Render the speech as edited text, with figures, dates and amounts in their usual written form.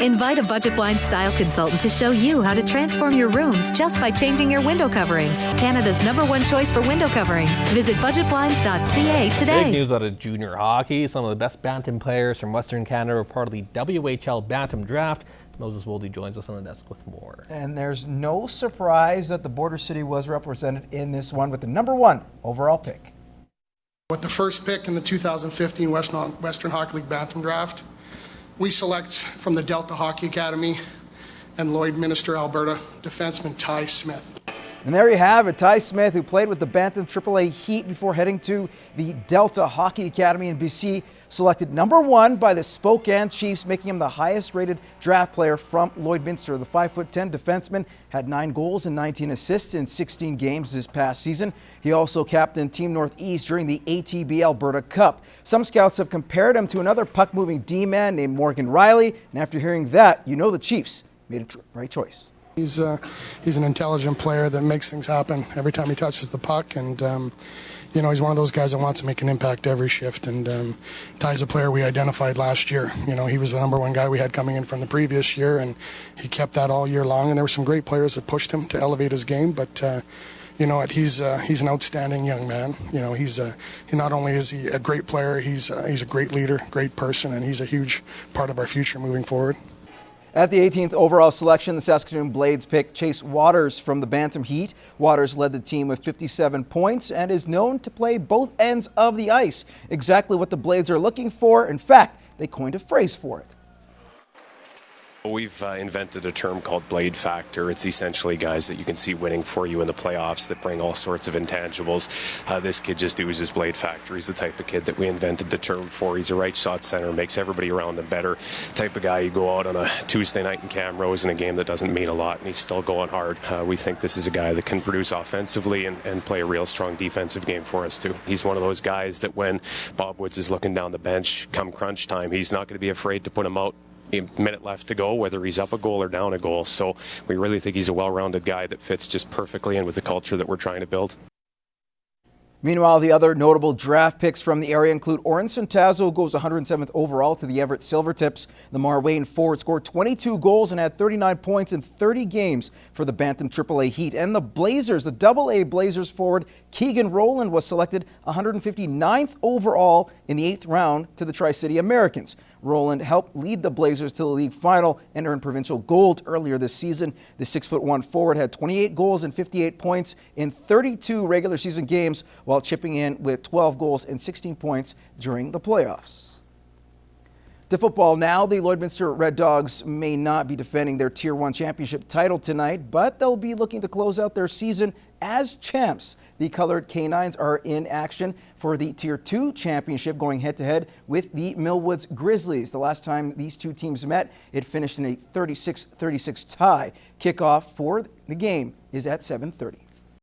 Invite a Budget Blinds style consultant to show you how to transform your rooms just by changing your window coverings. Canada's #1 choice for window coverings. Visit budgetblinds.ca today. Big news out of junior hockey. Some of the best bantam players from Western Canada are part of the WHL Bantam Draft. Moses Wolde joins us on the desk with more. And there's no surprise that the Border City was represented in this one with the #1 overall pick. With the first pick in the 2015 Western Hockey League Bantam Draft, we select from the Delta Hockey Academy and Lloydminster, Alberta, defenseman Ty Smith. And there you have it, Ty Smith, who played with the Bantam AAA Heat before heading to the Delta Hockey Academy in BC, selected #1 by the Spokane Chiefs, making him the highest-rated draft player from Lloydminster. The 5'10" defenseman had 9 goals and 19 assists in 16 games this past season. He also captained Team Northeast during the ATB Alberta Cup. Some scouts have compared him to another puck-moving D-man named Morgan Riley, and after hearing that, you know the Chiefs made a right choice. He's an intelligent player that makes things happen every time he touches the puck, and he's one of those guys that wants to make an impact every shift. And Ty's a player we identified last year. He was the #1 guy we had coming in from the previous year, and he kept that all year long. And there were some great players that pushed him to elevate his game, but he's an outstanding young man. Not only is he a great player, he's a great leader, great person, and he's a huge part of our future moving forward. At the 18th overall selection, the Saskatoon Blades picked Chase Waters from the Bantam Heat. Waters led the team with 57 points and is known to play both ends of the ice. Exactly what the Blades are looking for. In fact, they coined a phrase for it. We've invented a term called Blade Factor. It's essentially guys that you can see winning for you in the playoffs that bring all sorts of intangibles. This kid just oozes Blade Factor. He's the type of kid that we invented the term for. He's a right shot center, makes everybody around him better. Type of guy you go out on a Tuesday night in Camrose in a game that doesn't mean a lot, and he's still going hard. We think this is a guy that can produce offensively and play a real strong defensive game for us too. He's one of those guys that when Bob Woods is looking down the bench come crunch time, he's not going to be afraid to put him out. A minute left to go, whether he's up a goal or down a goal. So we really think he's a well-rounded guy that fits just perfectly in with the culture that we're trying to build. Meanwhile, the other notable draft picks from the area include Oren Centazzo, who goes 107th overall to the Everett Silvertips. The Marwayne forward scored 22 goals and had 39 points in 30 games for the Bantam AAA Heat. And the Blazers, the AA Blazers forward Keegan Rowland was selected 159th overall in the 8th round to the Tri-City Americans. Rowland helped lead the Blazers to the league final and earned provincial gold earlier this season. The 6'1" forward had 28 goals and 58 points in 32 regular season games, while chipping in with 12 goals and 16 points during the playoffs. To football now, the Lloydminster Red Dogs may not be defending their Tier 1 championship title tonight, but they'll be looking to close out their season as champs. The Colored Canines are in action for the Tier 2 championship, going head-to-head with the Millwoods Grizzlies. The last time these two teams met, it finished in a 36-36 tie. Kickoff for the game is at 7:30.